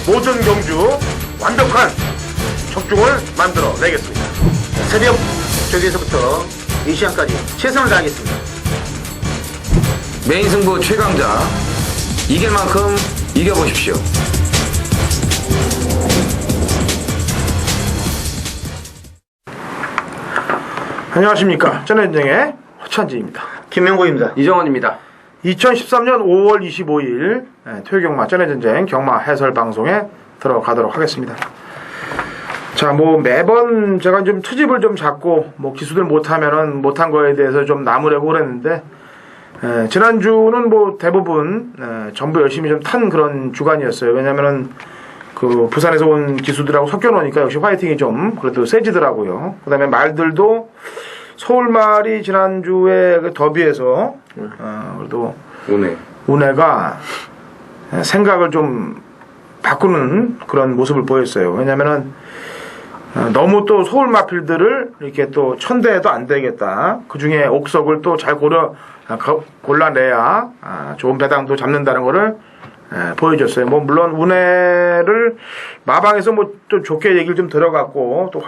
모든 경주 완벽한 적중을 만들어 내겠습니다. 새벽 저기에서부터 이 시간까지 최선을 다하겠습니다. 메인 승부 최강자 이길 만큼 이겨보십시오. 안녕하십니까. 전현정의 허찬지입니다. 김명고입니다. 이정원입니다. 2013년 5월 25일 토요경마 전해전쟁 경마 해설 방송에 들어가도록 하겠습니다. 자, 뭐 매번 제가 좀 트집을 좀 잡고 뭐 기수들 못하면은 못한 거에 대해서 좀 나무래고 그랬는데 지난주는 뭐 대부분 전부 열심히 좀 탄 그런 주간이었어요. 왜냐면은 그 부산에서 온 기수들하고 섞여 놓으니까 역시 화이팅이 좀 그래도 세지더라고요. 그다음에 말들도 서울말이 지난주에 그 더비에서 그래도 운해가 생각을 좀 바꾸는 그런 모습을 보였어요. 왜냐면은 너무 또 서울 마필들을 이렇게 또 천대해도 안 되겠다. 그 중에 옥석을 또 잘 골라내야 좋은 배당도 잡는다는 거를 보여줬어요. 뭐 물론 운해를 마방에서 뭐 좀 좋게 얘기를 좀 들어갔고 또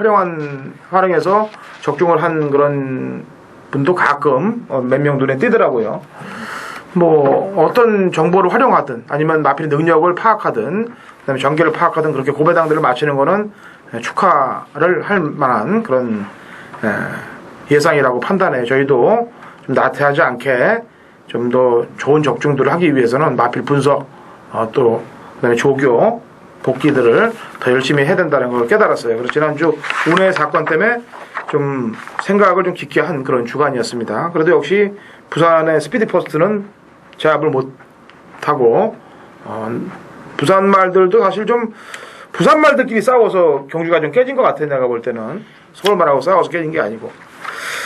활용해서 적중을 한 그런 분도 가끔 몇 명 눈에 띄더라고요. 뭐 어떤 정보를 활용하든 아니면 마필의 능력을 파악하든 그다음에 전개를 파악하든 그렇게 고배당들을 맞추는 거는 축하를 할 만한 그런 예상이라고 판단해. 저희도 좀 나태하지 않게 좀 더 좋은 적중들을 하기 위해서는 마필 분석 또 그다음에 조교 복귀들을 더 열심히 해야 된다는 걸 깨달았어요. 그래서 지난주 운해 사건 때문에 좀 생각을 좀 깊게 한 그런 주간이었습니다. 그래도 역시 부산의 스피드포스트는 제압을 못하고 부산 말들도 사실 좀 부산 말들끼리 싸워서 경주가 좀 깨진 것 같아요. 내가 볼 때는 서울말하고 싸워서 깨진 게 아니고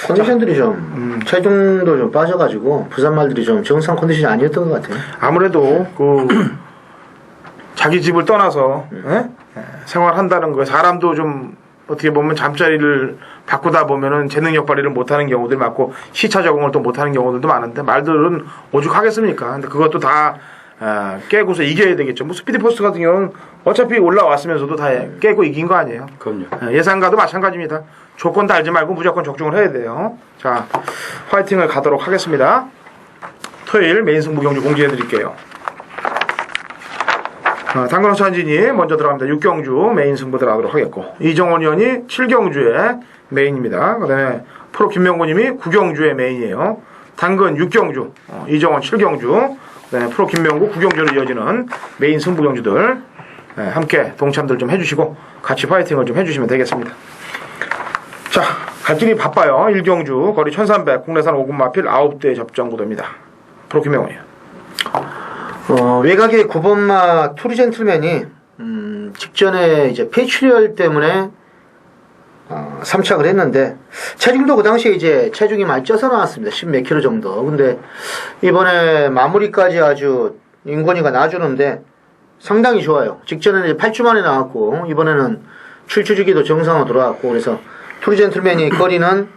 컨디션들이 좀 체중도 좀 빠져가지고 부산 말들이 좀 정상 컨디션이 아니었던 것 같아요. 아무래도 그 자기 집을 떠나서 생활한다는 거에 사람도 좀 어떻게 보면 잠자리를 바꾸다 보면은 재능력 발휘를 못하는 경우들이 많고 시차 적응을 또 못하는 경우들도 많은데 말들은 오죽하겠습니까? 근데 그것도 다 깨고서 이겨야 되겠죠. 뭐 스피드포스트 같은 경우는 어차피 올라왔으면서도 다 깨고 이긴 거 아니에요. 그럼요. 예상과도 마찬가지입니다. 조건 달지 말고 무조건 적중을 해야 돼요. 자, 화이팅을 가도록 하겠습니다. 토요일 메인 승부 경주 공지해 드릴게요. 당근호 찬진이 먼저 들어갑니다. 6경주 메인 승부 들어가도록 하겠고 이정원 의원이 7경주의 메인입니다. 그 다음에 프로 김명구님이 9경주의 메인이에요. 당근 6경주 이정원 7경주 그 다음에 프로 김명구 9경주로 이어지는 메인 승부 경주들 함께 동참들 좀 해주시고 같이 파이팅을 좀 해주시면 되겠습니다. 자, 갈 길이 바빠요. 1경주 거리 1300 국내산 5군 마필 9대 접전 구도입니다. 프로 김명구 의원. 외곽의 9번마 투리 젠틀맨이 직전에 이제 폐출혈 때문에 3착을 했는데 체중도 그 당시에 이제 체중이 많이 쪄서 나왔습니다. 10 몇 킬로 정도. 근데 이번에 마무리까지 아주 인권이가 놔주는데 상당히 좋아요. 직전에는 이제 8주 만에 나왔고 이번에는 출주 주기도 정상으로 돌아왔고 그래서 투리 젠틀맨이 거리는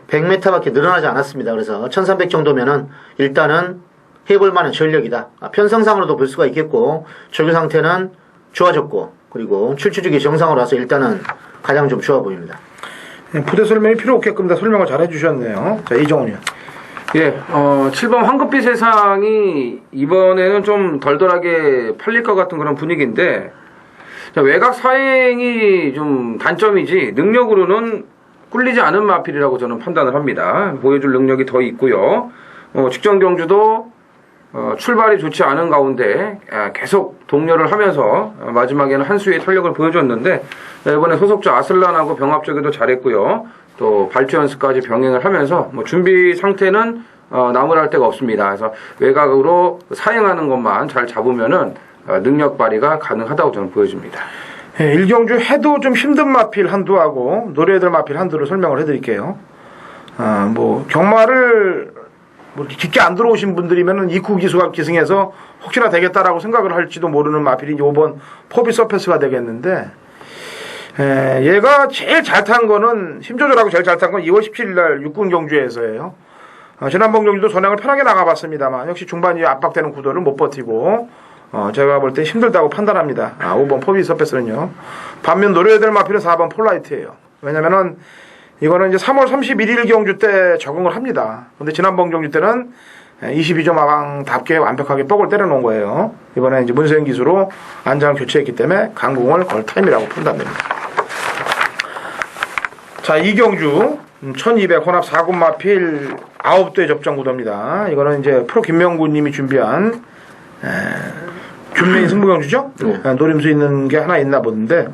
100m밖에 늘어나지 않았습니다. 그래서 1300 정도면은 일단은 해볼 만한 전력이다. 편성상으로도 볼 수가 있겠고 조교 상태는 좋아졌고 그리고 출주주기 정상으로 와서 일단은 가장 좀 좋아 보입니다. 부대 설명이 필요 없게끔 다 설명을 잘 해주셨네요. 자, 이정훈 의원. 예, 7번 황급빛 세상이 이번에는 좀 덜덜하게 팔릴 것 같은 그런 분위기인데 외곽 사행이 좀 단점이지 능력으로는 꿀리지 않은 마필이라고 저는 판단을 합니다. 보여줄 능력이 더 있고요. 직전 경주도 출발이 좋지 않은 가운데 계속 동료를 하면서 마지막에는 한 수의 탄력을 보여줬는데 이번에 소속주 아슬란하고 병합 쪽에도 잘했고요. 또 발주 연습까지 병행을 하면서 준비 상태는 나무랄 데가 없습니다. 그래서 외곽으로 사행하는 것만 잘 잡으면은 능력 발휘가 가능하다고 저는 보여집니다. 예, 1경주 해도 좀 힘든 마필 한두하고 노래들 마필 한두를 설명을 해드릴게요. 뭐 경마를 뭐 깊게 안 들어오신 분들이면은 이쿠 기수가 기승해서 혹시나 되겠다라고 생각을 할지도 모르는 마필이 5번 포비 서페스가 되겠는데 얘가 제일 잘 탄 거는 힘 조절하고 제일 잘 탄 건 2월 17일 날 육군 경주에서예요. 지난번 경주도 선행을 편하게 나가봤습니다만 역시 중반이 압박되는 구도를 못 버티고 제가 볼 때 힘들다고 판단합니다. 5번 포비 서페스는요. 반면 노려야 될 마필은 4번 폴라이트예요. 왜냐면은 이거는 이제 3월 31일 경주 때 적응을 합니다. 근데 지난번 경주 때는 22점 마방답게 완벽하게 뻑을 때려 놓은 거예요. 이번에 이제 문세영 기수로 안장을 교체했기 때문에 강공을 걸 타임이라고 판단됩니다. 자, 이 경주 1200 혼합 4군 마필 9대 접전 구도입니다. 이거는 이제 프로 김명구 님이 준비한 준메인 승부경주죠? 노림수 있는 게 하나 있나 보는데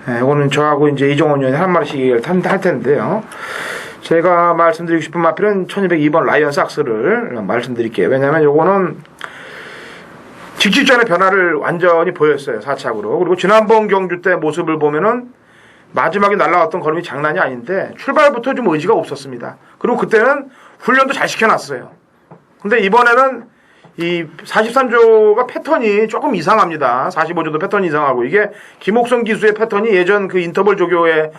이거는 저하고 이제 이종원 의원이 한 마리씩 얘기를 할 텐데요. 제가 말씀드리고 싶은 마필은 1202번 라이언 삭스를 말씀드릴게요. 왜냐면 요거는 직직전의 변화를 완전히 보였어요. 4착으로. 그리고 지난번 경주 때 모습을 보면은 마지막에 날라왔던 걸음이 장난이 아닌데 출발부터 좀 의지가 없었습니다. 그리고 그때는 훈련도 잘 시켜놨어요. 근데 이번에는 이 43조가 패턴이 조금 이상합니다. 45조도 패턴이 이상하고 이게 김옥성 기수의 패턴이 예전 그 인터벌 조교에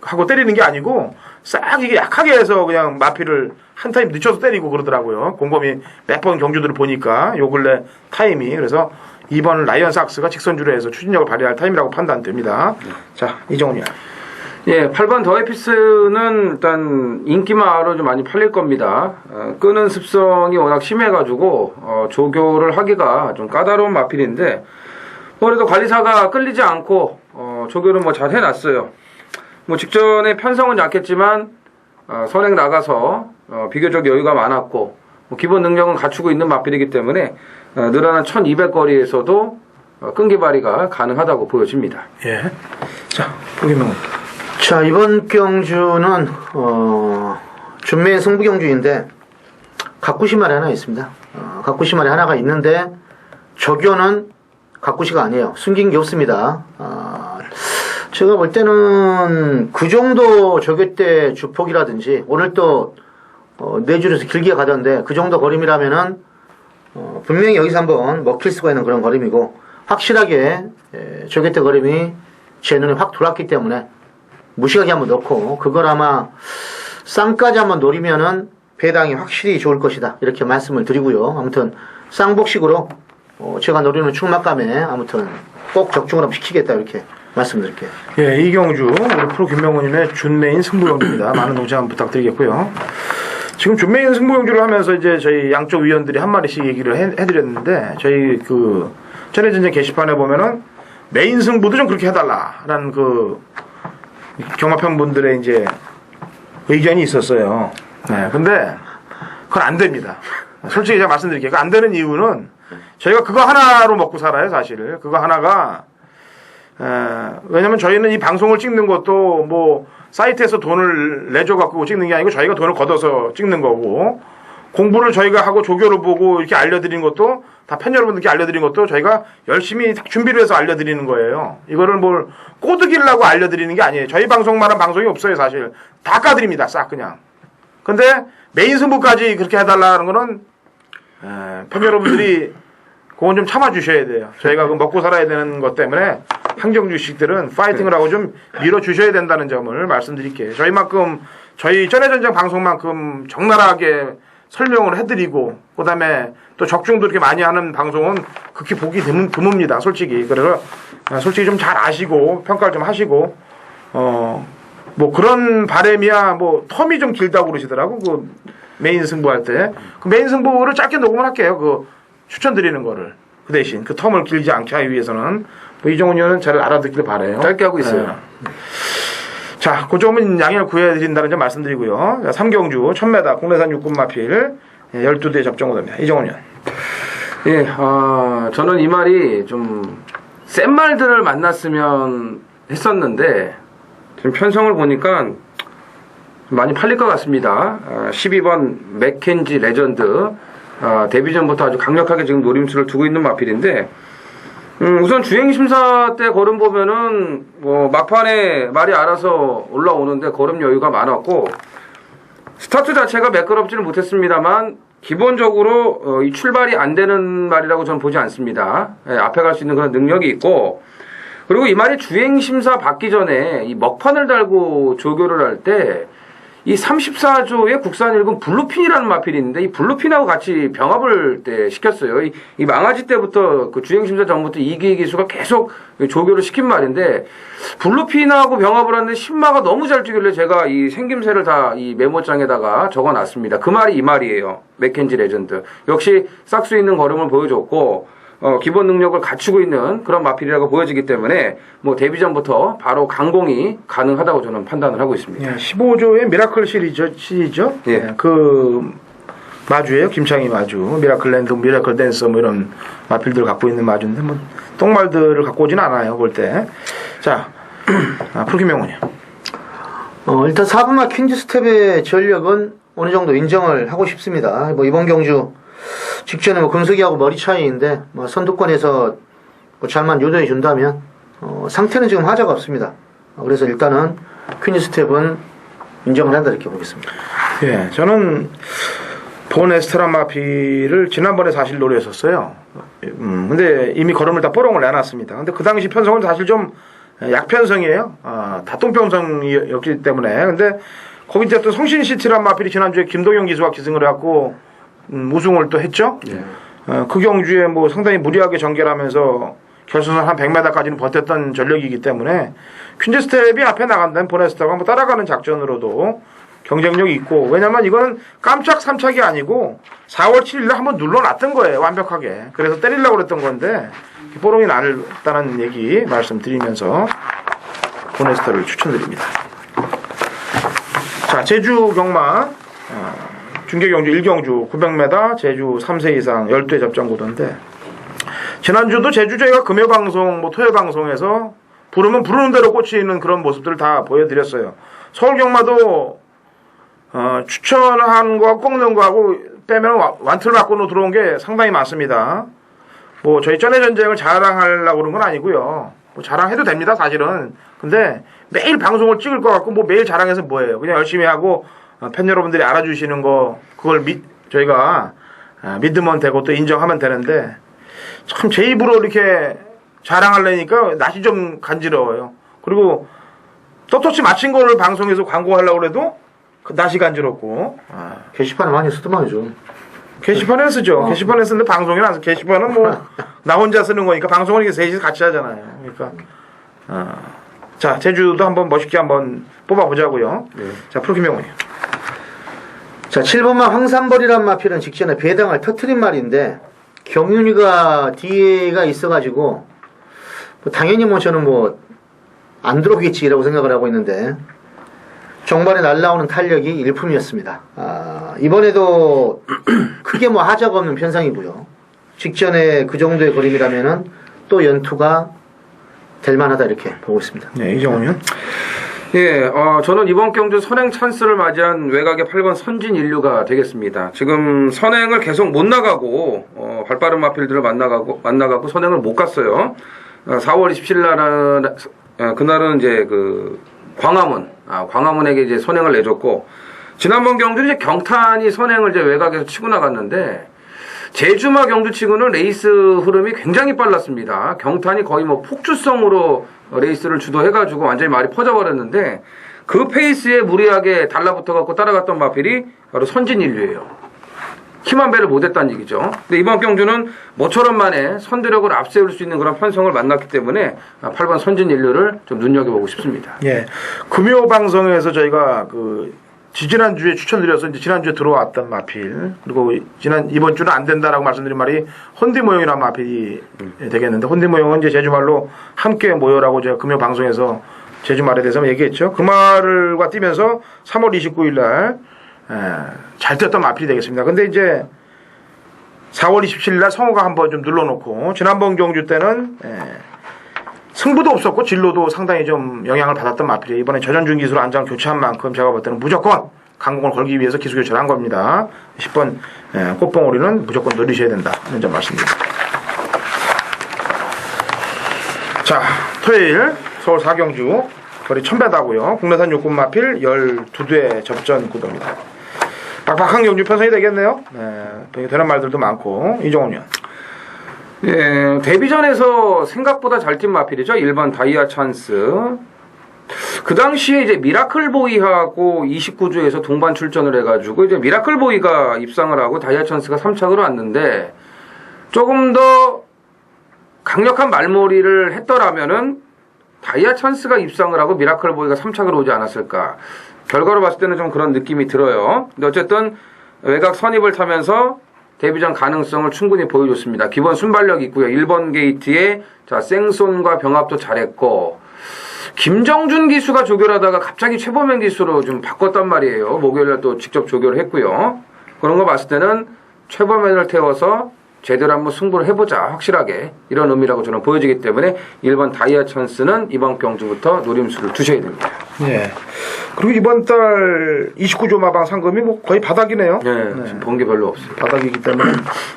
하고 때리는 게 아니고 싹 이게 약하게 해서 그냥 마피를 한 타임 늦춰서 때리고 그러더라고요. 곰곰이 몇 번 경주들을 보니까 요 근래 타임이 그래서 2번 라이언 삭스가 직선주로 해서 추진력을 발휘할 타임이라고 판단됩니다. 자, 이정훈이야. 예, 8번 더에피스는 일단 인기마로 좀 많이 팔릴 겁니다. 끄는 습성이 워낙 심해가지고 조교를 하기가 좀 까다로운 마필인데 그래도 관리사가 끌리지 않고 조교를 뭐 잘 해놨어요. 뭐 직전에 편성은 약했지만 선행 나가서 비교적 여유가 많았고 뭐 기본 능력은 갖추고 있는 마필이기 때문에 늘어난 1200거리에서도 끈기 발휘가 가능하다고 보여집니다. 예. 자, 보기면. 자, 이번 경주는 준메인 승부 경주인데 가꾸시말이 하나 있습니다. 가꾸시말이 하나가 있는데 조교는 가꾸시가 아니에요. 숨긴 게 없습니다. 제가 볼 때는 그 정도 조교 때 주폭이라든지 오늘 또 내줄에서 길게 가던데 그 정도 거림이라면은 분명히 여기서 한번 먹힐 수가 있는 그런 거림이고 확실하게 조교 때 거림이 제 눈에 확 들어왔기 때문에 무시하게 한번 넣고 그걸 아마 쌍까지 한번 노리면은 배당이 확실히 좋을 것이다 이렇게 말씀을 드리고요. 아무튼 쌍복식으로 제가 노리는 충막감에 아무튼 꼭 적중을 한번 시키겠다 이렇게 말씀드릴게요. 예, 이 경주 우리 프로 김명호님의 준메인 승부경주입니다. 많은 동참 부탁드리겠고요. 지금 준메인 승부경주를 하면서 이제 저희 양쪽 위원들이 한 마리씩 얘기를 해드렸는데 저희 그 전해전쟁 게시판에 보면은 메인 승부도 좀 그렇게 해달라라는 그 경마편 분들의 이제 의견이 있었어요. 네, 근데 그건 안 됩니다. 솔직히 제가 말씀드릴게요. 안 되는 이유는 저희가 그거 하나로 먹고 살아요, 사실. 그거 하나가 왜냐면 저희는 이 방송을 찍는 것도 뭐 사이트에서 돈을 내줘 갖고 찍는 게 아니고 저희가 돈을 걷어서 찍는 거고 공부를 저희가 하고 조교를 보고 이렇게 알려드리는 것도 다 팬 여러분들께 알려드리는 것도 저희가 열심히 준비를 해서 알려드리는 거예요. 이거를 뭘 꼬드기려고 알려드리는 게 아니에요. 저희 방송만한 방송이 없어요, 사실. 다 까드립니다, 싹 그냥. 근데 메인 승부까지 그렇게 해달라는 거는 팬 여러분들이 그건 좀 참아주셔야 돼요. 저희가 그 먹고 살아야 되는 것 때문에 항정주식들은 파이팅을 하고 좀 밀어주셔야 된다는 점을 말씀드릴게요. 저희만큼 저희 전해전쟁 방송만큼 적나라하게 설명을 해드리고 그다음에 또 적중도 이렇게 많이 하는 방송은 극히 보기 드뭅니다. 솔직히. 그래서 솔직히 좀 잘 아시고 평가를 좀 하시고 뭐 그런 바램이야 뭐 텀이 좀 길다고 그러시더라고. 그 메인 승부할 때. 그 메인 승부를 짧게 녹음을 할게요. 그 추천드리는 거를. 그 대신 그 텀을 길지 않게 하기 위해서는 뭐 이종훈 의원은 잘 알아듣기를 바라요. 짧게 하고 있어요. 네. 자, 그 점은 양해를 구해드린다는 점 말씀드리고요. 3경주 1000m 국내산 육군 마필 12대 접종호입니다. 이종훈 의원. 예, 저는 이 말이 좀 센 말들을 만났으면 했었는데 지금 편성을 보니까 많이 팔릴 것 같습니다. 12번 맥켄지 레전드 데뷔 전부터 아주 강력하게 지금 노림수를 두고 있는 마필인데 우선 주행심사 때 걸음 보면은 뭐 막판에 말이 알아서 올라오는데 걸음 여유가 많았고 스타트 자체가 매끄럽지는 못했습니다만 기본적으로 이 출발이 안 되는 말이라고 저는 보지 않습니다. 예, 앞에 갈 수 있는 그런 능력이 있고 그리고 이 말이 주행심사 받기 전에 이 먹판을 달고 조교를 할 때 이 34조의 국산 1군 블루핀이라는 마필이 있는데 이 블루핀하고 같이 병합을 때 시켰어요. 이 망아지 때부터 그 주행심사 전부터 이기 기수가 계속 조교를 시킨 말인데 블루핀하고 병합을 하는데 신마가 너무 잘 뛰길래 제가 이 생김새를 다 이 메모장에다가 적어놨습니다. 그 말이 이 말이에요. 맥켄지 레전드. 역시 싹수 있는 걸음을 보여줬고 기본 능력을 갖추고 있는 그런 마필이라고 보여지기 때문에 뭐 데뷔전부터 바로 강공이 가능하다고 저는 판단을 하고 있습니다. 예, 15조의 미라클 시리즈죠. 예. 예, 그 마주예요. 김창희 마주, 미라클 랜드, 미라클 댄서 뭐 이런 마필들 갖고 있는 마주인데 뭐 똥말들을 갖고 오진 않아요. 볼 때. 자, 프로김명훈이요. 일단 4분마 퀸즈 스텝의 전력은 어느 정도 인정을 하고 싶습니다. 뭐 이번 경주 직전에 뭐 금석이하고 머리 차이인데 뭐 선두권에서 뭐 잘만 유도해 준다면 상태는 지금 하자가 없습니다. 그래서 일단은 퀸즈 스텝은 인정을 한다 이렇게 보겠습니다. 예, 저는 본 에스트라 마피를 지난번에 사실 노려했었어요. 근데 이미 걸음을 다 뽀롱을 내놨습니다. 근데 그 당시 편성은 사실 좀 약편성이에요. 다똥편성이었기 때문에. 근데 거기 이제 또 성신시티란 마필이 지난주에 김동영 기수가 기승을 해갖고 우승을 또 했죠. 예. 그 경주에 뭐 상당히 무리하게 전개하면서 결승선 한 100m까지는 버텼던 전력이기 때문에 퀸즈 스텝이 앞에 나간다면 보네스타가 한번 따라가는 작전으로도 경쟁력이 있고, 왜냐면 이거는 깜짝 삼착이 아니고 4월 7일에 한번 눌러놨던 거예요. 완벽하게. 그래서 때리려고 그랬던 건데 뽀롱이 났다는 얘기 말씀드리면서 보네스타를 추천드립니다. 자, 제주 경마 중계경주 1경주 900m 제주 3세 이상 12회 접전구도인데, 지난주도 제주 저희가 금요방송 뭐 토요방송에서 부르면 부르는 대로 꽂히는 그런 모습들을 다 보여드렸어요. 서울경마도 추천한 거하고 꺾는 거하고 빼면 완틀 바꾸로 들어온 게 상당히 많습니다. 뭐 저희 전의 전쟁을 자랑하려고 그런 건 아니고요. 뭐 자랑해도 됩니다, 사실은. 근데 매일 방송을 찍을 것 같고 뭐 매일 자랑해서 뭐예요. 그냥 열심히 하고 팬 여러분들이 알아주시는 거 그걸 저희가 믿으면 되고 또 인정하면 되는데, 참 제 입으로 이렇게 자랑하려니까 낯이 좀 간지러워요. 그리고 떳떳이 마친 거를 방송에서 광고하려고 해도 낯이 간지럽고. 게시판에 많이 쓰더만요. 게시판에 쓰죠. 게시판에 쓰는데 방송에 안 써. 게시판은 뭐 나 혼자 쓰는 거니까 방송은 이게 셋이 같이 하잖아요. 그러니까 자, 제주도 한번 멋있게 한번 뽑아보자고요. 네. 자, 프로김명훈이요. 자, 7번마 황산벌이란 마필은 직전에 배당을 터트린 말인데 경윤이가 뒤에가 있어가지고 당연히 뭐 저는 뭐 안 들어오겠지라고 생각을 하고 있는데 정반에 날라오는 탄력이 일품이었습니다. 이번에도 크게 뭐 하자가 없는 편상이고요. 직전에 그 정도의 그림이라면은 또 연투가 될 만하다 이렇게 보고 있습니다. 네, 이정훈이요. 예, 저는 이번 경주 선행 찬스를 맞이한 외곽의 8번 선진인류가 되겠습니다. 지금 선행을 계속 못 나가고, 발빠른 마필들을 만나가고 선행을 못 갔어요. 4월 27일 날은, 그날은 이제 광화문에게 이제 선행을 내줬고, 지난번 경주는 이제 경탄이 선행을 이제 외곽에서 치고 나갔는데, 제주마 경주치고는 레이스 흐름이 굉장히 빨랐습니다. 경탄이 거의 뭐 폭주성으로 레이스를 주도해가지고 완전히 말이 퍼져버렸는데, 그 페이스에 무리하게 달라붙어갖고 따라갔던 마필이 바로 선진인류예요. 힘한 배를 못했다는 얘기죠. 근데 이번 경주는 모처럼 만에 선두력을 앞세울 수 있는 그런 편성을 만났기 때문에 8번 선진인류를 좀 눈여겨보고 싶습니다. 예. 금요 방송에서 저희가 지지난주에 추천드려서 이제 지난주에 들어왔던 마필, 그리고 이번 주는 안 된다라고 말씀드린 말이 혼디 모형이라는 마필이 되겠는데, 혼디 모형은 이제 제주말로 함께 모여라고 제가 금요 방송에서 제주말에 대해서 얘기했죠. 그 말을과 뛰면서 3월 29일 날 잘 뛰었던 마필이 되겠습니다. 근데 이제 4월 27일 날 성호가 한번 좀 눌러놓고, 지난번 경주 때는 승부도 없었고 진로도 상당히 좀 영향을 받았던 마필이 이번에 전현준 기수로 안장 교체한 만큼 제가 볼 때는 무조건 강공을 걸기 위해서 기수 교체를 한 겁니다. 10번 꽃봉오리는 무조건 누리셔야 된다 이런 점 말씀드립니다. 자, 토요일 서울 4경주 거리 1000배다고요. 국내산 육군 마필 12대 접전 구도입니다. 빡빡한 경주 편성이 되겠네요. 되는 말들도 많고. 이종훈 위원. 예, 데뷔전에서 생각보다 잘 뛴 마필이죠. 1번 다이아 찬스. 그 당시에 이제 미라클보이하고 29주에서 동반 출전을 해가지고 이제 미라클보이가 입상을 하고 다이아찬스가 3착으로 왔는데 조금 더 강력한 말몰이를 했더라면은 다이아찬스가 입상을 하고 미라클보이가 3착으로 오지 않았을까. 결과로 봤을 때는 좀 그런 느낌이 들어요. 근데 어쨌든 외곽 선입을 타면서 데뷔전 가능성을 충분히 보여줬습니다. 기본 순발력이 있고요. 1번 게이트에 자 생손과 병합도 잘했고 김정준 기수가 조교하다가 갑자기 최범현 기수로 좀 바꿨단 말이에요. 목요일날 또 직접 조교를 했고요. 그런 거 봤을 때는 최범현을 태워서 제대로 한번 승부를 해보자 확실하게 이런 의미라고 저는 보여지기 때문에 1번 다이아찬스는 이번 경주부터 노림수를 두셔야 됩니다. 예. 그리고 이번 달 29조 마방 상금이 뭐 거의 바닥이네요. 네, 지금 본 게 별로 없어요. 바닥이기 때문에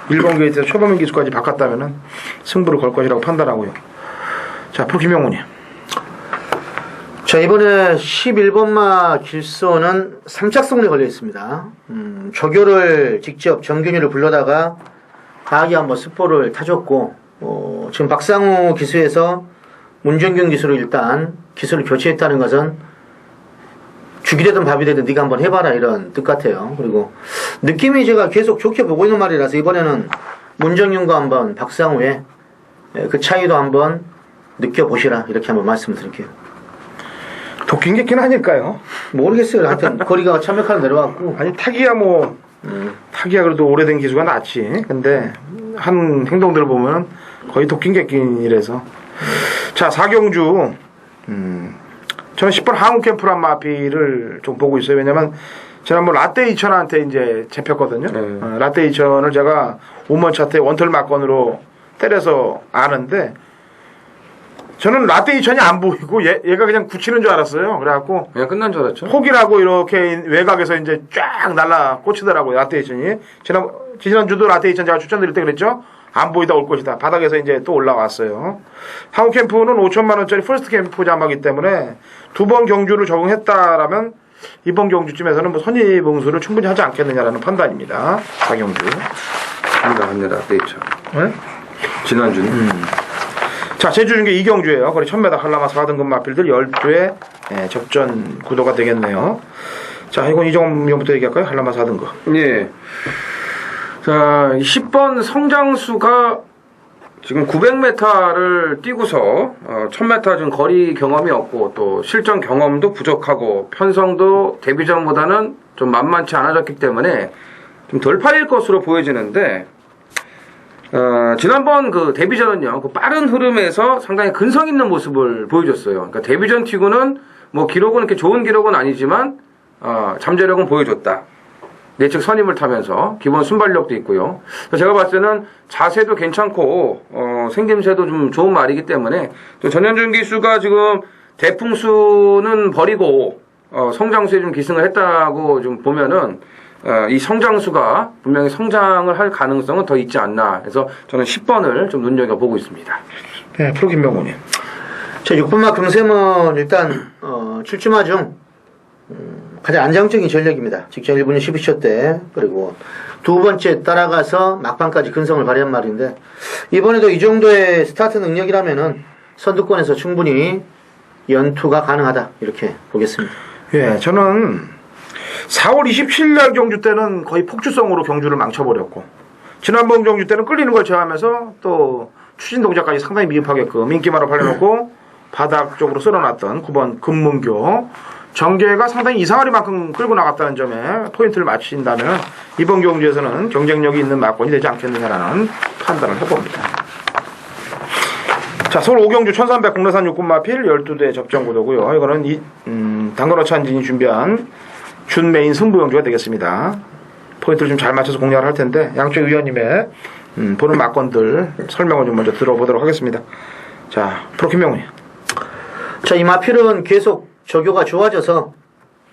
1번 게이트에서 최범현 기수까지 바꿨다면은 승부를 걸 것이라고 판단하고요. 자, 프로 김영훈이. 자, 이번에 11번마 길소는 3착 승리에 걸려 있습니다. 조교를 직접 정균이를 불러다가 다하게 한번 스포를 타줬고, 지금 박상우 기수에서 문정균 기수로 일단 기수를 교체했다는 것은 죽이 되든 밥이 되든 네가 한번 해봐라 이런 뜻 같아요. 그리고 느낌이 제가 계속 좋게 보고 있는 말이라서 이번에는 문정균과 한번 박상우의 그 차이도 한번 느껴보시라 이렇게 한번 말씀드릴게요. 도끼인 게 있긴 하니까요. 모르겠어요. 하여튼 거리가 참역하는 내려왔고. 아니 타기야 뭐 타기야 그래도 오래된 기수가 낫지. 근데 한 행동들을 보면 거의 도끼인 게 있긴 이래서. 자, 4경주 저는 10번 항우 캠프란 마피를 좀 보고 있어요. 왜냐면 지난번 라떼 이천한테 이제 잡혔거든요. 라떼 이천을 제가 5번 차트에 원털 막건으로 때려서 아는데 저는 라떼 이천이 안 보이고 얘가 그냥 굳히는 줄 알았어요. 그래갖고 그냥 끝난 줄 알았죠. 포기라고 이렇게 외곽에서 이제 쫙 날라 꽂히더라고요. 라떼 이천이. 지난주도 라떼 이천 제가 추천드릴 때 그랬죠. 안 보이다 올 것이다. 바닥에서 이제 또 올라왔어요. 항우 캠프는 5천만 원짜리 퍼스트 캠프 자마기 때문에 두 번 경주를 적응했다라면 이번 경주쯤에서는 뭐 선입 응수를 충분히 하지 않겠느냐라는 판단입니다. 4경주. 맞네, 라떼이차. 네? 지난주는. 자, 제주 중계 2경주예요. 거리 1000m 한라마 4등급 마필들 12회 접전 구도가 되겠네요. 자, 이건 이정훈 위원부터 얘기할까요? 한라마 4등급. 예. 자, 10번 성장수가 지금 900m를 뛰고서 1000m 좀 거리 경험이 없고 또 실전 경험도 부족하고 편성도 데뷔전보다는 좀 만만치 않아졌기 때문에 좀 덜 팔릴 것으로 보여지는데 지난번 그 데뷔전은요, 그 빠른 흐름에서 상당히 근성 있는 모습을 보여줬어요. 그러니까 데뷔전 튀고는 뭐 기록은 이렇게 좋은 기록은 아니지만 잠재력은 보여줬다. 내측 선임을 타면서 기본 순발력도 있고요. 제가 봤을 때는 자세도 괜찮고 생김새도 좀 좋은 말이기 때문에 또 전현준 기수가 지금 대풍수는 버리고 성장수에 좀 기승을 했다고 좀 보면은 이 성장수가 분명히 성장을 할 가능성은 더 있지 않나 해서 저는 10번을 좀 눈여겨보고 있습니다. 네, 프로 김명훈이. 자, 6번마 금샘은 일단 출주마 중 가장 안정적인 전력입니다. 직전 1분이 12초 때 그리고 두 번째 따라가서 막판까지 근성을 발휘한 말인데 이번에도 이 정도의 스타트 능력이라면은 선두권에서 충분히 연투가 가능하다 이렇게 보겠습니다. 예, 저는 4월 27일 날 경주 때는 거의 폭주성으로 경주를 망쳐버렸고 지난번 경주 때는 끌리는 걸 제어하면서 또 추진 동작까지 상당히 미흡하게끔 인기마로 팔려놓고 바닥 쪽으로 쓸어놨던 9번 금문교 정계가 상당히 이상하리만큼 끌고 나갔다는 점에 포인트를 맞춘다면 이번 경주에서는 경쟁력이 있는 막권이 되지 않겠느냐라는 판단을 해봅니다. 자, 서울 5경주 1300 국내산 육군마필 12대 접전구도고요. 이거는 당근어치 한진이 준비한 준 메인 승부경주가 되겠습니다. 포인트를 좀 잘 맞춰서 공략을 할 텐데 양쪽 위원님의 보는 막건들 설명을 좀 먼저 들어보도록 하겠습니다. 자, 프로 김명훈이. 자, 이 마필은 계속 조교가 좋아져서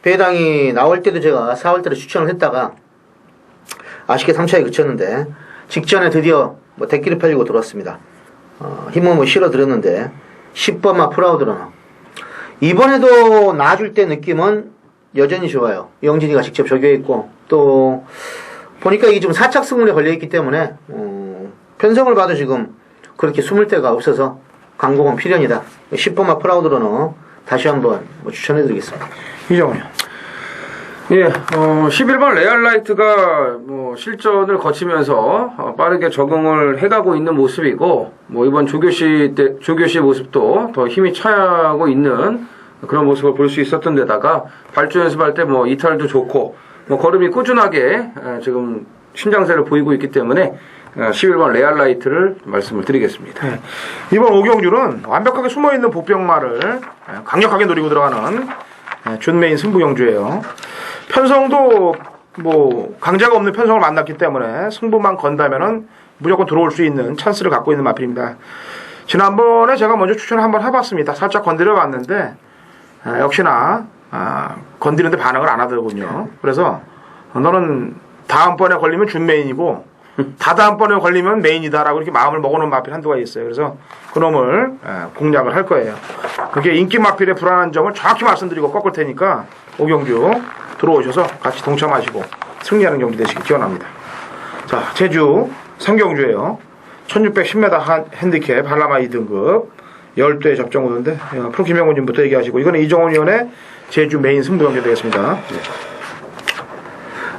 배당이 나올 때도 제가 4월 달에 추천을 했다가 아쉽게 3차에 그쳤는데 직전에 드디어 뭐 대끼를 팔리고 들어왔습니다. 힘은 뭐 실어드렸는데 10번마 프라우드러너 이번에도 놔줄 때 느낌은 여전히 좋아요. 영진이가 직접 조교했고 또 보니까 이게 좀 4착 승문에 걸려있기 때문에 편성을 봐도 지금 그렇게 숨을 데가 없어서 강공은 필연이다. 10번마 프라우드러너 다시 한번 뭐 추천해드리겠습니다. 이정훈이요. 예, 11번 레알라이트가 뭐 실전을 거치면서 빠르게 적응을 해가고 있는 모습이고, 뭐 이번 조교시 모습도 더 힘이 차고 있는 그런 모습을 볼 수 있었던 데다가 발주 연습할 때 뭐 이탈도 좋고, 뭐 걸음이 꾸준하게 지금 신장세를 보이고 있기 때문에 11번 레알라이트를 말씀을 드리겠습니다. 네. 이번 오경주는 완벽하게 숨어있는 보병마를 강력하게 노리고 들어가는 준메인 승부경주예요. 편성도 뭐 강자가 없는 편성을 만났기 때문에 승부만 건다면은 무조건 들어올 수 있는 찬스를 갖고 있는 마필입니다. 지난번에 제가 먼저 추천을 한번 해봤습니다. 살짝 건드려 봤는데 역시나 건드리는데 반응을 안 하더군요. 그래서 너는 다음번에 걸리면 준메인이고 다다음번에 걸리면 메인이다라고 이렇게 마음을 먹어놓은 마필 한두가 있어요. 그래서 그놈을 공략을 할 거예요. 그게 인기 마필의 불안한 점을 정확히 말씀드리고 꺾을 테니까 오경주 들어오셔서 같이 동참하시고 승리하는 경기 되시길 기원합니다. 자, 제주 3경주예요. 1610m 핸디캡 한라마 2등급 10대 접종 오던데 프로 김영훈님부터 얘기하시고 이거는 이정훈 위원의 제주 메인 승부 경기 되겠습니다. 네.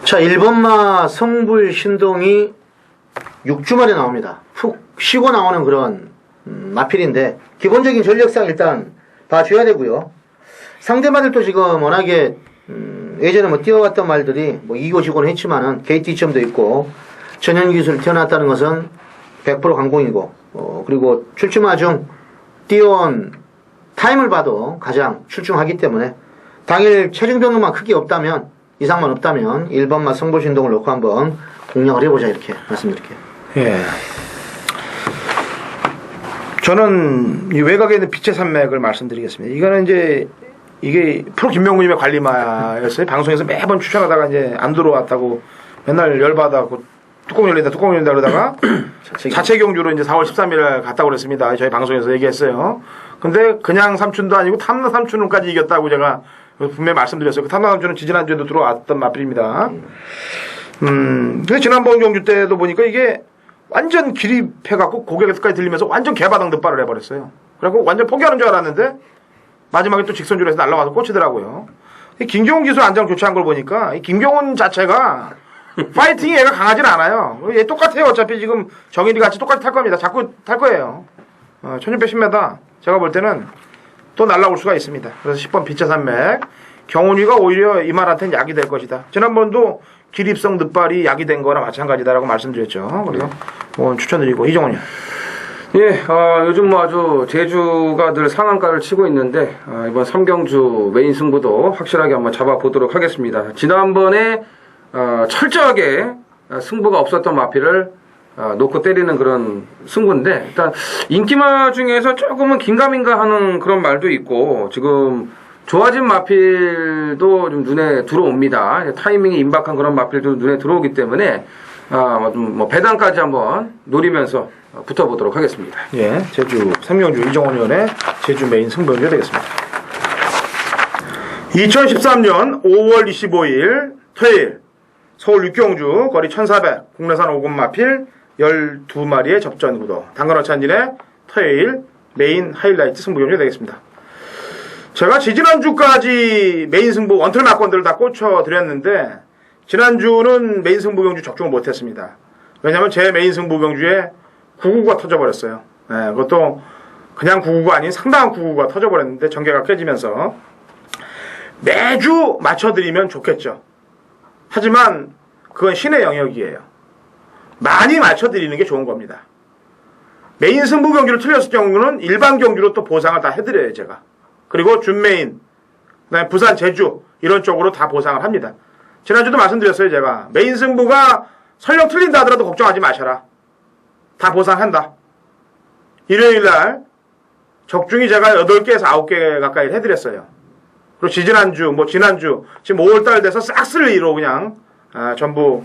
자, 1번마 성불 신동이 6주 만에 나옵니다. 푹 쉬고 나오는 그런 마필인데 기본적인 전력상 일단 봐줘야 되고요. 상대마들도 지금 워낙에 예전에 뭐 뛰어갔던 말들이 뭐 이고지고는 했지만은 KT점도 있고 전현 기술을 태어났다는 것은 100% 강공이고 그리고 출주마 중 뛰어온 타임을 봐도 가장 출중하기 때문에 당일 체중 변동만 크게 없다면 이상만 없다면 1번마 성불신동을 놓고 한번 공략을 해보자 이렇게 말씀드릴게요. 예. 저는 이 외곽에 있는 빛의 산맥을 말씀드리겠습니다. 이거는 이제 이게 프로 김명구님의 관리마였어요. 방송에서 매번 추천하다가 이제 안 들어왔다고 맨날 열받아갖고 뚜껑 열린다 그러다가 자체 경주로 이제 4월 13일에 갔다고 그랬습니다. 저희 방송에서 얘기했어요. 근데 그냥 삼촌도 아니고 탐나 삼촌까지 이겼다고 제가 분명히 말씀드렸어요. 그 탐나 삼촌은 지지난주에도 들어왔던 마필입니다. 근데 지난번 경주 때도 보니까 이게 완전 기립해갖고 고개까지 들리면서 완전 개바당 듯발을 해버렸어요. 그래갖고 완전 포기하는 줄 알았는데 마지막에 또 직선주로 해서 날라와서 꽂히더라고요. 이 김경훈 기술 안장 교체한 걸 보니까 이 김경훈 자체가 파이팅이 얘가 강하진 않아요. 얘 똑같아요. 어차피 지금 정인이 같이 똑같이 탈 겁니다. 자꾸 탈 거예요. 1610m 제가 볼 때는 또 날라올 수가 있습니다. 그래서 10번 빛의 산맥 경훈이가 오히려 이 말한테는 약이 될 것이다. 지난번도 기립성 늑발이 약이 된 거나 마찬가지다라고 말씀드렸죠. 그래서 추천드리고 이정훈이요. 예, 요즘 뭐 아주 제주가 늘 상한가를 치고 있는데 이번 3경주 메인 승부도 확실하게 한번 잡아보도록 하겠습니다. 지난번에 철저하게 승부가 없었던 마필을 놓고 때리는 그런 승부인데 일단 인기마 중에서 조금은 긴가민가 하는 그런 말도 있고 지금 좋아진 마필도 좀 눈에 들어옵니다. 타이밍이 임박한 그런 마필도 눈에 들어오기 때문에 뭐 배당까지 한번 노리면서 붙어보도록 하겠습니다. 예, 제주 3경주 이정훈 의원의 제주 메인 승부연주 되겠습니다. 2013년 5월 25일 토요일 서울 6경주 거리 1400 국내산 5군 마필 12마리의 접전 구도 당근어찬진의 토요일 메인 하이라이트 승부경주 되겠습니다. 제가 지지난주까지 메인 승부 원틀 막건들을 다 꽂혀드렸는데 지난주는 메인 승부 경주 적중을 못했습니다. 왜냐하면 제 메인 승부 경주에 999가 터져버렸어요. 네, 그것도 그냥 999가 아닌 상당한 999가 터져버렸는데 전개가 깨지면서 매주 맞춰드리면 좋겠죠. 하지만 그건 신의 영역이에요. 많이 맞춰드리는 게 좋은 겁니다. 메인 승부 경주를 틀렸을 경우는 일반 경주로 또 보상을 다 해드려요, 제가. 그리고 준메인, 그다음에 부산, 제주 이런 쪽으로 다 보상을 합니다. 지난주도 말씀드렸어요, 제가. 메인 승부가 설령 틀린다 하더라도 걱정하지 마셔라. 다 보상한다. 일요일날 적중이 제가 8개에서 9개 가까이 해드렸어요. 그리고 지난주, 지난주, 지금 5월달 돼서 싹쓸이로 그냥 전부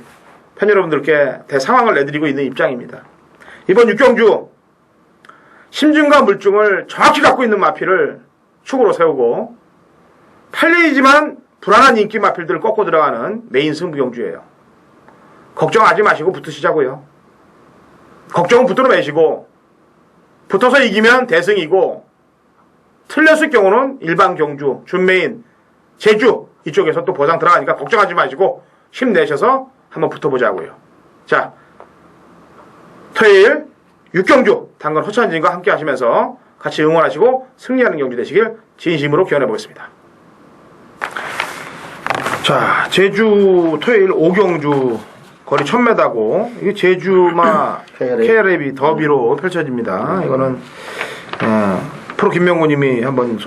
팬 여러분들께 대상황을 내드리고 있는 입장입니다. 이번 6경주 심증과 물증을 정확히 갖고 있는 마필을 축으로 세우고 팔레이지만 불안한 인기 마필들을 꺾고 들어가는 메인 승부경주예요. 걱정하지 마시고 붙으시자고요. 걱정은 붙들어 매시고 붙어서 이기면 대승이고 틀렸을 경우는 일반 경주, 준메인, 제주 이쪽에서 또 보상 들어가니까 걱정하지 마시고 힘내셔서 한번 붙어보자고요. 자, 토요일 6경주 당근 허찬진과 함께 하시면서 같이 응원하시고 승리하는 경주 되시길 진심으로 기원해 보겠습니다. 자, 제주 토요일 5경주 거리 1000m고 이게 제주마 KRAB 더비로 펼쳐집니다. 이거는 프로 김명구님이 한번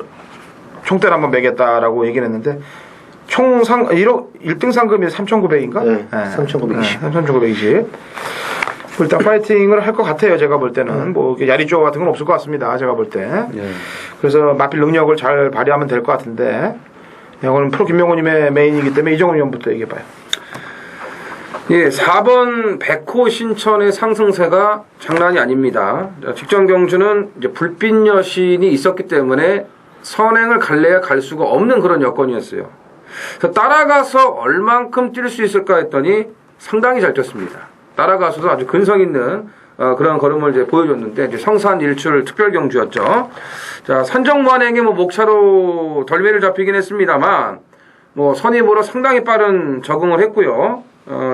총대를 한번 매겠다라고 얘기를 했는데 총상 1등 상금이 3,900인가? 네, 3,920. 3,920. 일단 파이팅을 할 것 같아요. 제가 볼 때는 뭐 야리조 같은 건 없을 것 같습니다. 제가 볼 때. 그래서 마필 능력을 잘 발휘하면 될 것 같은데 이거는 프로 김명호님의 메인이기 때문에 이정훈 의원부터 얘기해봐요. 예, 4번 백호 신천의 상승세가 장난이 아닙니다. 직전 경주는 이제 불빛 여신이 있었기 때문에 선행을 갈래야 갈 수가 없는 그런 여건이었어요. 그래서 따라가서 얼만큼 뛸 수 있을까 했더니 상당히 잘 뛰었습니다. 따라가서도 아주 근성 있는 그런 걸음을 이제 보여줬는데 이제 성산 일출 특별 경주였죠. 자, 산정만행에 뭐 목차로 덜미를 잡히긴 했습니다만 뭐 선입으로 상당히 빠른 적응을 했고요.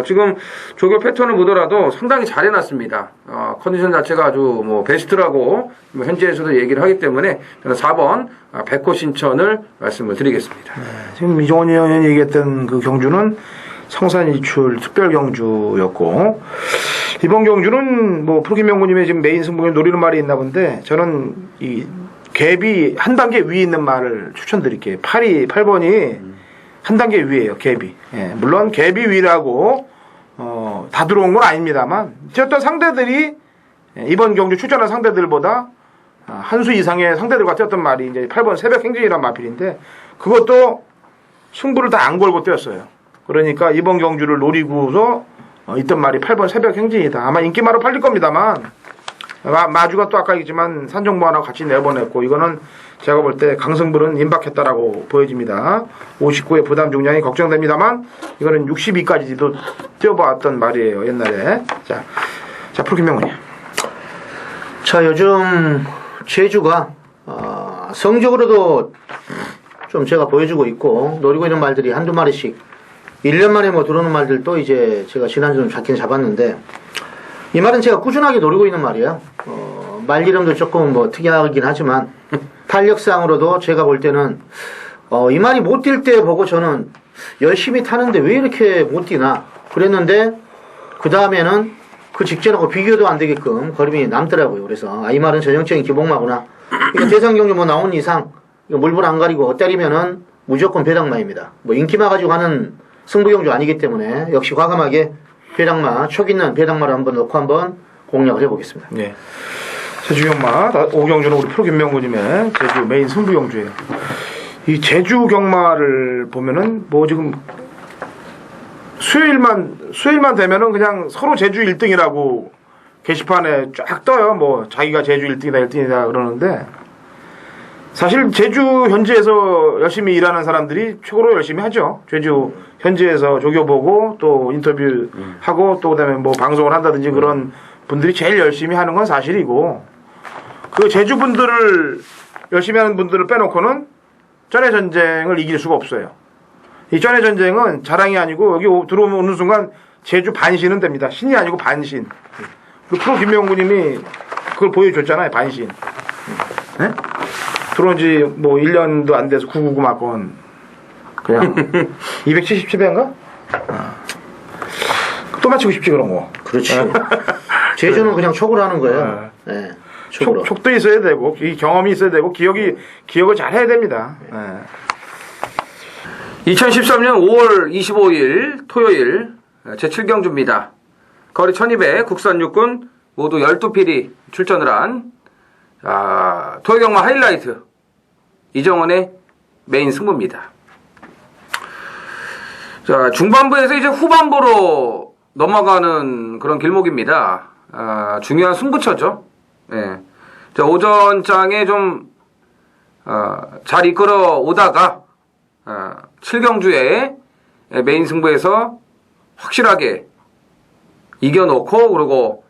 지금 조교 패턴을 보더라도 상당히 잘 해놨습니다. 컨디션 자체가 아주 뭐 베스트라고 뭐 현지에서도 얘기를 하기 때문에 저는 4번 백호 신천을 말씀을 드리겠습니다. 지금 이정원 의원이 얘기했던 그 경주는 성산 일출 특별 경주였고 이번 경주는 뭐 프로 김명구님의 지금 메인 승부에 노리는 말이 있나 본데 저는 이 갭이 한 단계 위에 있는 말을 추천드릴게요. 8번이 한 단계 위에요. 갭이. 예, 물론 갭이 위라고 다 들어온 건 아닙니다만 어떤 상대들이 이번 경주 출전한 상대들보다 한 수 이상의 상대들과 뛰었던 말이 이제 8번 새벽 행진이란 마필인데 그것도 승부를 다 안 걸고 뛰었어요. 그러니까 이번 경주를 노리고서 있던 말이 8번 새벽 행진이다. 아마 인기말로 팔릴 겁니다만 마주가 또 아까 얘기했지만 산정보하고 같이 내보냈고 이거는 제가 볼 때 강승부는 임박했다라고 보여집니다. 59의 부담 중량이 걱정됩니다만 이거는 62까지도 뛰어봤던 말이에요. 옛날에. 자 프로 김명훈이. 자, 요즘 제주가 성적으로도 좀 제가 보여주고 있고 노리고 있는 말들이 한두 마리씩 1년 만에 뭐 들어오는 말들도 이제 제가 지난주 좀 잡긴 잡았는데 이 말은 제가 꾸준하게 노리고 있는 말이에요. 말 이름도 조금 뭐 특이하긴 하지만 탄력상으로도 제가 볼 때는 이 말이 못 뛸 때 보고 저는 열심히 타는데 왜 이렇게 못 뛰나 그랬는데 그 다음에는 그 직전하고 비교도 안 되게끔 걸음이 남더라고요. 그래서 이 말은 전형적인 기복마구나. 이거 대상경주 뭐 나온 이상 이거 물불 안 가리고 때리면은 무조건 배당마입니다. 뭐 인기마 가지고 하는 승부경주 아니기 때문에 역시 과감하게 배당마, 촉 있는 배당마를 한번 넣고 한번 공략을 해보겠습니다. 네. 제주경마 5경주는 우리 프로 김명구님의 제주 메인 승부경주예요. 이 제주 경마를 보면은 뭐 지금 수요일만 되면은 그냥 서로 제주 1등이라고 게시판에 쫙 떠요. 뭐 자기가 제주 1등이다 그러는데 사실 제주 현지에서 열심히 일하는 사람들이 최고로 열심히 하죠. 제주 현지에서 조교 보고 또 인터뷰 하고 또 그다음에 뭐 방송을 한다든지 그런 분들이 제일 열심히 하는 건 사실이고 그 제주 분들을 열심히 하는 분들을 빼놓고는 전의 전쟁을 이길 수가 없어요. 이 전의 전쟁은 자랑이 아니고 여기 들어오는 순간 제주 반신은 됩니다. 신이 아니고 반신. 그 프로 김명구님이 그걸 보여줬잖아요. 반신. 네? 들어온 지 뭐 1년도 안 돼서 999 맞건 그냥 277회인가? 또 맞히고 싶지 그런 거. 그렇지. 제주는 그냥 촉으로 하는 거예요. 네. 촉도 있어야 되고 이 경험이 있어야 되고 기억을 잘 해야 됩니다. 네. 2013년 5월 25일 토요일 제7경주입니다. 거리 1200 국산 육군 모두 12필이 출전을 한 토요경마 하이라이트 이정원의 메인 승부입니다. 자, 중반부에서 이제 후반부로 넘어가는 그런 길목입니다. 중요한 승부처죠. 예. 자, 오전장에 좀 잘 이끌어 오다가 7경주에 메인 승부에서 확실하게 이겨놓고 그리고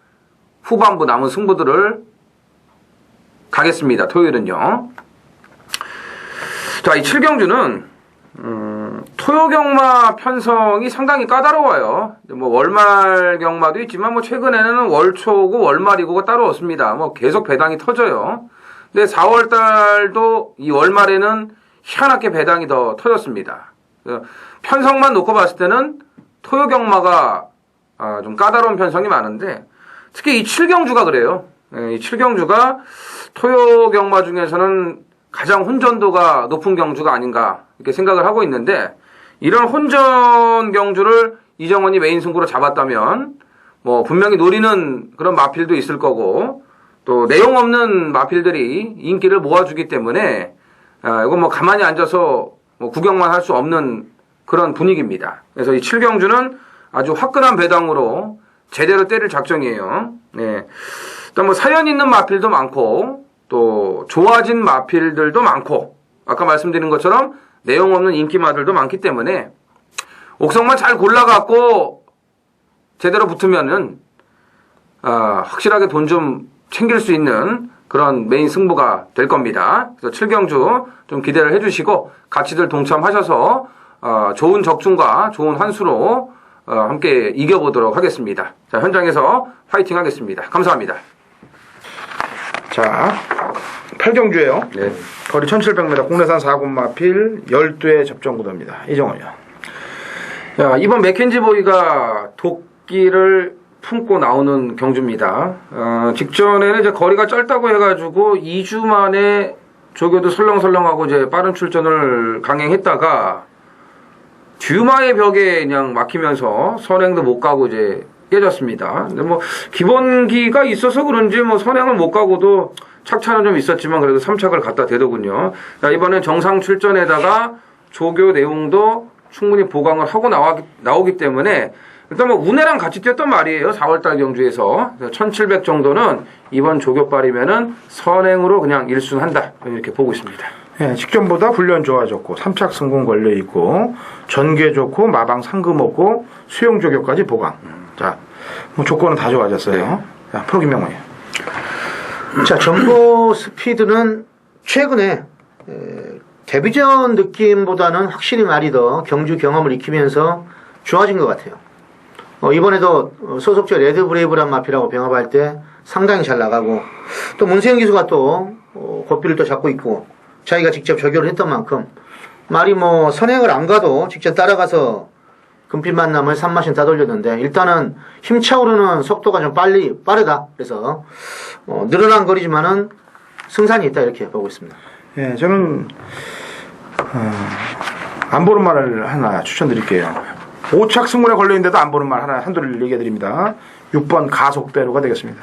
후반부 남은 승부들을 가겠습니다. 토요일은요. 자, 이 7경주는 토요경마 편성이 상당히 까다로워요. 뭐 월말 경마도 있지만 뭐 최근에는 월초고 월말이고가 따로 없습니다. 뭐 계속 배당이 터져요. 근데 4월 달도 이 월말에는 희한하게 배당이 더 터졌습니다. 편성만 놓고 봤을 때는 토요경마가 좀 까다로운 편성이 많은데 특히 이 7경주가 그래요. 이 7경주가 토요경마 중에서는 가장 혼전도가 높은 경주가 아닌가 이렇게 생각을 하고 있는데 이런 혼전 경주를 이정원이 메인 승부로 잡았다면 뭐 분명히 노리는 그런 마필도 있을 거고 또 내용 없는 마필들이 인기를 모아주기 때문에 이건 뭐 가만히 앉아서 뭐 구경만 할 수 없는 그런 분위기입니다. 그래서 이 7경주는 아주 화끈한 배당으로 제대로 때릴 작정이에요. 네. 일단 뭐 사연 있는 마필도 많고 또 좋아진 마필들도 많고 아까 말씀드린 것처럼 내용 없는 인기마들도 많기 때문에 옥성만 잘 골라갖고 제대로 붙으면은 확실하게 돈 좀 챙길 수 있는 그런 메인 승부가 될 겁니다. 그래서 7경주 좀 기대를 해주시고 같이들 동참하셔서 좋은 적중과 좋은 환수로 함께 이겨보도록 하겠습니다. 자, 현장에서 파이팅 하겠습니다. 감사합니다. 자, 8경주예요. 네. 거리 1700m 국내산 4군 마필 12회 접종 구도입니다. 이정원이요. 자, 이번 맥켄지 보이가 도끼를 품고 나오는 경주입니다. 직전에는 이제 거리가 짧다고 해가지고 2주 만에 조교도 설렁설렁하고 이제 빠른 출전을 강행했다가 듀마의 벽에 그냥 막히면서 선행도 못 가고 이제 깨졌습니다. 근데 뭐 기본기가 있어서 그런지 뭐 선행을 못 가고도 착차는 좀 있었지만 그래도 3착을 갖다 대더군요. 자, 이번엔 정상 출전에다가 조교 내용도 충분히 보강을 하고 나오기 때문에 일단 뭐 운해랑 같이 뛰었단 말이에요. 4월달 경주에서 1700 정도는 이번 조교빨이면은 선행으로 그냥 1순한다 이렇게 보고 있습니다. 예, 직전보다 훈련 좋아졌고 3착 성공 걸려 있고 전개 좋고 마방 상금 없고 수용 조교까지 보강. 자, 뭐 조건은 다 좋아졌어요. 자, 프로 김명훈이요. 자, 점보 스피드는 최근에 데뷔전 느낌보다는 확실히 많이 더 경주 경험을 익히면서 좋아진 것 같아요. 이번에도 소속조 레드브레이브란 마피라고 병합할 때 상당히 잘 나가고 또 문세영 기수가 또 고삐를 또 잡고 있고 자기가 직접 조교를 했던 만큼 말이 뭐 선행을 안 가도 직접 따라가서 금빛 만남을 3마신 다 돌렸는데 일단은 힘차오르는 속도가 좀 빠르다. 그래서 늘어난 거리지만은 승산이 있다 이렇게 보고 있습니다. 예, 저는 안 보는 말을 하나 추천드릴게요. 5착 승문에 걸려있는데도 안 보는 말 하나 한둘 얘기해드립니다. 6번 가속대로가 되겠습니다.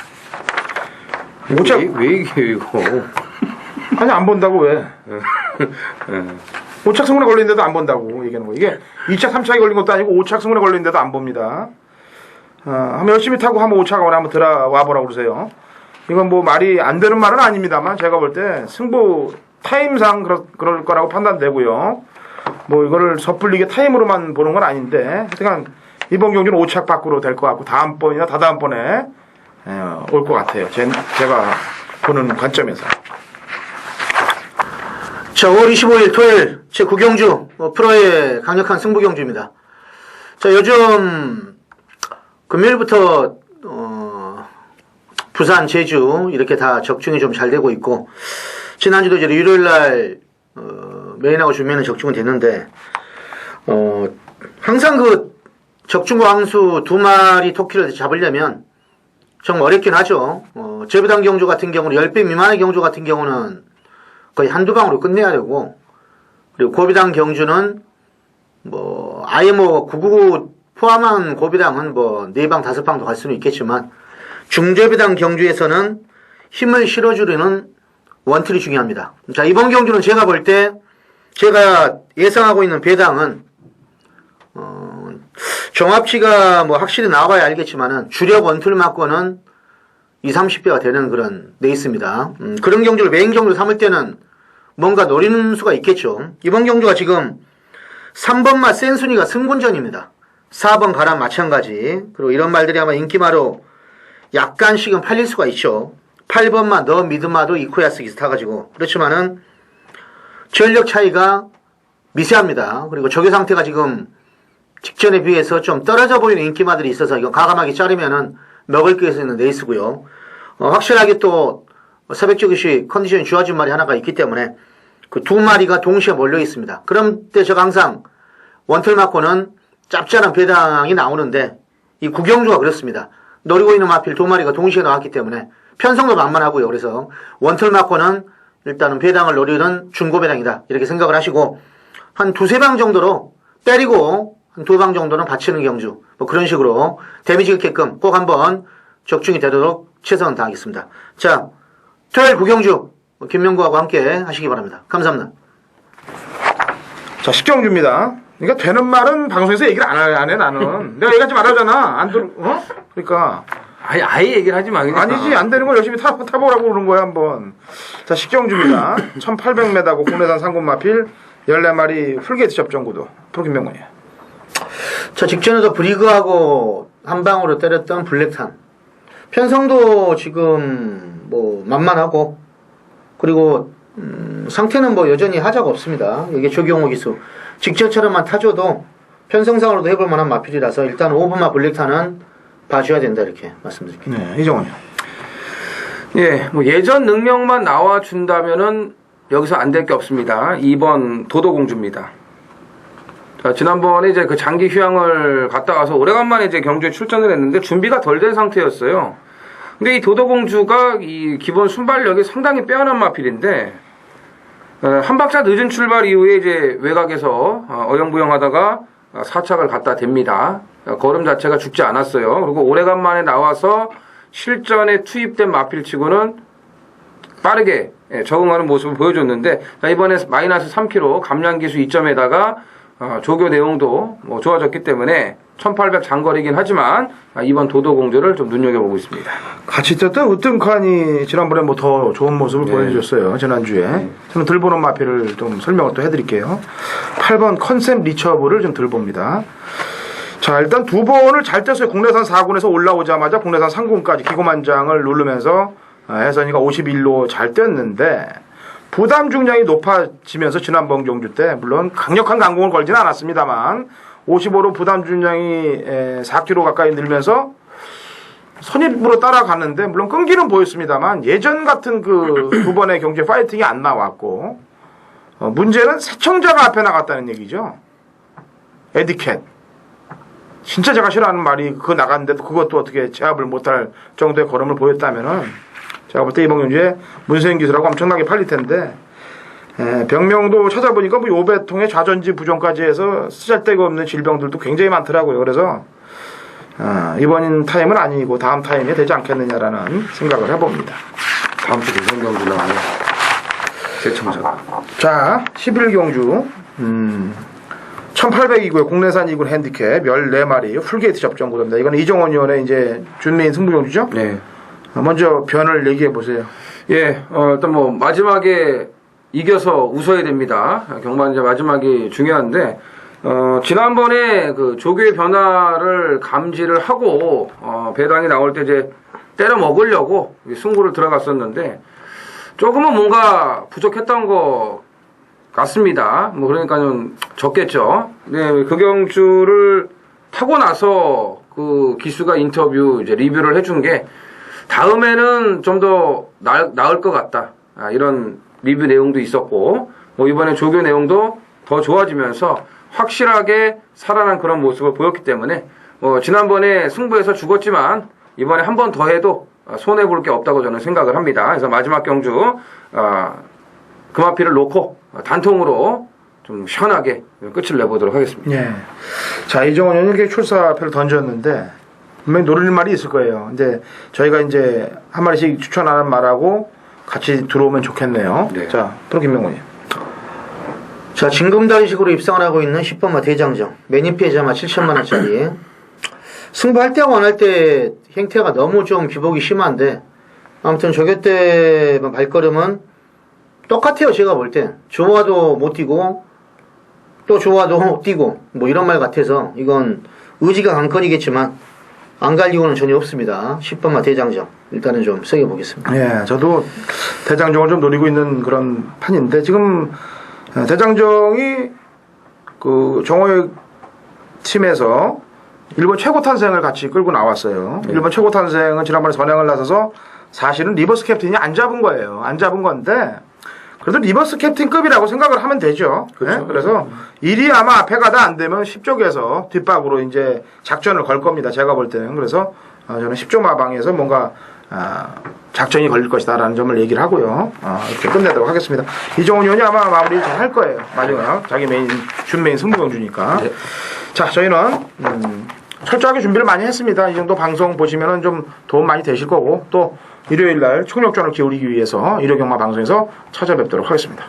5착 왜 이게 이거? 아니 안 본다고 왜? 5착 승문에 걸려있는데도 안 본다고 얘기하는 거. 이게 2착 3착이 걸린 것도 아니고 5착 승문에 걸려있는데도 안 봅니다. 한번 열심히 타고 한번 5착 오늘 한번 들어와 보라고 그러세요. 이건 뭐 말이 안 되는 말은 아닙니다만 제가 볼 때 승부 타임상 그럴 거라고 판단되고요. 뭐 이거를 섣불리게 타임으로만 보는 건 아닌데 하여튼 이번 경기는 5착 밖으로 될 것 같고 다음번이나 다다음번에 올 것 같아요. 제가 보는 관점에서. 자, 5월 25일 토요일 제9경주 프로의 강력한 승부 경주입니다. 자, 요즘 금요일부터 부산, 제주 이렇게 다 적중이 좀 잘 되고 있고 지난주도 이제 일요일날 메인하고 주면은 적중은 됐는데 항상 그 적중과 항수 2마리 토끼를 잡으려면 정말 어렵긴 하죠. 제부당 경주 같은 경우는 10배 미만의 경주 같은 경우는 거의 한두 방으로 끝내야 되고 그리고 고비당 경주는 뭐 아예 뭐 999 포함한 고비당은 뭐 4방 5방도 갈 수는 있겠지만 중제비당 경주에서는 힘을 실어주려는 원툴이 중요합니다. 자, 이번 경주는 제가 볼 때 제가 예상하고 있는 배당은 종합치가 뭐 확실히 나와봐야 알겠지만은 주력 원툴 맞고는 20-30배가 되는 그런 레이스입니다. 그런 경주를 메인 경주로 삼을 때는 뭔가 노리는 수가 있겠죠. 이번 경주가 지금 3번마 센순위가 승분전입니다. 4번 가람 마찬가지. 그리고 이런 말들이 아마 인기마로 약간씩은 팔릴 수가 있죠. 8번마 너 미드마도 이코야스 기스 타가지고 그렇지만은 전력 차이가 미세합니다. 그리고 조교 상태가 지금 직전에 비해서 좀 떨어져 보이는 인기마들이 있어서 이거 과감하게 자르면은 먹을 게 있는 레이스고요. 확실하게 또 새벽조교시 컨디션이 좋아진 말이 하나가 있기 때문에 그 두 마리가 동시에 몰려 있습니다. 그럼 때 제가 항상 원털 맞고는 짭짤한 배당이 나오는데 이 구경주가 그렇습니다. 노리고 있는 마필 두 마리가 동시에 나왔기 때문에 편성도 만만하고요. 그래서 원털 맞고는 일단은 배당을 노리는 중고 배당이다 이렇게 생각을 하시고 한 두세 방 정도로 때리고 한 두 방 정도는 받치는 경주 뭐 그런 식으로 데미지 있게끔 꼭 한번 적중이 되도록 최선을 다하겠습니다. 자, 토요일 구경주 김명구하고 함께 하시기 바랍니다. 감사합니다. 자, 식경주입니다. 그러니까 되는 말은 방송에서 얘기를 안 해, 나는. 내가 얘기하지 말라잖아. 그러니까. 아예 얘기를 하지 마. 그냥. 아니지, 안 되는 걸 열심히 타보라고 그러는 거야, 한번. 자, 식경주입니다. 1800m고 국내산 상군 마필 14마리 풀게이트 접전구도. 프로 김명훈이야. 자, 직전에도 브리그하고 한 방으로 때렸던 블랙탄. 편성도 지금 뭐 만만하고 그리고 상태는 뭐 여전히 하자가 없습니다. 이게 조경호 기수. 직전처럼만 타줘도 편성상으로도 해볼 만한 마필이라서 일단 오브마 블랙탄은 봐줘야 된다 이렇게 말씀드릴게요. 네, 이정원이요. 예, 뭐 예전 능력만 나와준다면은 여기서 안 될 게 없습니다. 2번 도도공주입니다. 자, 지난번에 이제 그 장기 휴양을 갔다 와서 오래간만에 이제 경주에 출전을 했는데 준비가 덜 된 상태였어요. 근데 이 도도공주가 이 기본 순발력이 상당히 빼어난 마필인데, 한 박자 늦은 출발 이후에 이제 외곽에서 어영부영 하다가 4착을 갖다 댑니다. 걸음 자체가 죽지 않았어요. 그리고 오래간만에 나와서 실전에 투입된 마필치고는 빠르게 적응하는 모습을 보여줬는데, 이번에 마이너스 3kg 감량기수 2점에다가 조교 내용도 뭐 좋아졌기 때문에 1800 장거리긴 하지만 이번 도도공주를 좀 눈여겨보고 있습니다. 같이 뛰었던 우등칸이 지난번에 뭐 더 좋은 모습을 보여줬어요. 지난주에. 저는 들보는 마필을 좀 설명을 또 해드릴게요. 8번 컨셉 리처브를 좀 들봅니다. 자, 일단 두 번을 잘 떴어요. 국내산 4군에서 올라오자마자 국내산 3군까지 기고만장을 누르면서 해선이가 51로 잘 떴는데 부담 중량이 높아지면서 지난번 경주 때 물론 강력한 강공을 걸지는 않았습니다만 55로 부담 중량이 4kg 가까이 늘면서 선입으로 따라갔는데 물론 끈기는 보였습니다만 예전 같은 그 두 번의 경주에 파이팅이 안 나왔고 문제는 세청자가 앞에 나갔다는 얘기죠. 에디켓. 진짜 제가 싫어하는 말이 그거 나갔는데도 그것도 어떻게 제압을 못할 정도의 걸음을 보였다면은 제가 볼 때 이번 경주에 문세인 기술하고 엄청나게 팔릴 텐데 병명도 찾아보니까 뭐 요배통에 좌전지 부종까지 해서 쓰잘데가 없는 질병들도 굉장히 많더라고요. 그래서 이번 타임은 아니고 다음 타임에 되지 않겠느냐라는 생각을 해봅니다. 다음 주 대선 경주 나와요. 세청자가. 자, 11경주 1800이고요. 국내산 2군 핸디캡 14마리 풀게이트 접전구도입니다. 이건 이정원 의원의 이제 준메인 승부경주죠? 네. 먼저 변을 얘기해 보세요. 예, 일단 뭐 마지막에 이겨서 웃어야 됩니다. 경만 이제 마지막이 중요한데, 지난번에 그 조교의 변화를 감지를 하고, 배당이 나올 때 이제 때려 먹으려고 승부를 들어갔었는데, 조금은 뭔가 부족했던 것 같습니다. 뭐 그러니까는 적겠죠. 네, 그 경주를 타고 나서 그 기수가 인터뷰 이제 리뷰를 해준 게, 다음에는 좀 더 나을 것 같다. 이런 리뷰 내용도 있었고, 뭐 이번에 조교 내용도 더 좋아지면서 확실하게 살아난 그런 모습을 보였기 때문에, 지난번에 승부에서 죽었지만, 이번에 한 번 더 해도 손해볼 게 없다고 저는 생각을 합니다. 그래서 마지막 경주, 금화피를 놓고 단통으로 좀 시원하게 끝을 내보도록 하겠습니다. 예. 자, 이정원 의원에게 출사표를 던졌는데, 분명히 노릴 말이 있을 거예요. 근데 저희가 이제 한 마리씩 추천하는 말하고 같이 들어오면 좋겠네요. 네. 자, 프로 김명훈이. 자, 징검다리식으로 입상을 하고 있는 10번마 대장정. 매니 피해자마 7천만원짜리. 승부할 때하고 안 할 때 행태가 너무 좀 기복이 심한데, 아무튼 저교 때 발걸음은 똑같아요, 제가 볼 때. 좋아도 못 뛰고, 또 좋아도 뛰고, 뭐 이런 말 같아서, 이건 의지가 강건이겠지만, 안 갈 이유는 전혀 없습니다. 10번마 대장정. 일단은 좀 세게 보겠습니다. 예, 저도 대장정을 좀 노리고 있는 그런 판인데, 지금 대장정이 그 정호혁 팀에서 일본 최고 탄생을 같이 끌고 나왔어요. 일본 최고 탄생은 지난번에 선행을 나서서 사실은 리버스 캡틴이 안 잡은 거예요. 안 잡은 건데 그래도 리버스 캡틴급이라고 생각을 하면 되죠. 그렇죠. 네? 그래서 일이 아마 앞에 가다 안 되면 10쪽에서 뒷박으로 이제 작전을 걸 겁니다. 제가 볼 때는. 그래서 저는 10쪽 마방에서 뭔가 작전이 걸릴 것이다라는 점을 얘기를 하고요. 이렇게 끝내도록 하겠습니다. 이정훈 의원이 아마 마무리 잘 할 거예요. 마지막 자기 메인 준메인 승부경주니까. 네. 자, 저희는 철저하게 준비를 많이 했습니다. 이 정도 방송 보시면은 좀 도움 많이 되실 거고 또 일요일 날 총력전을 기울이기 위해서 일요경마 방송에서 찾아뵙도록 하겠습니다.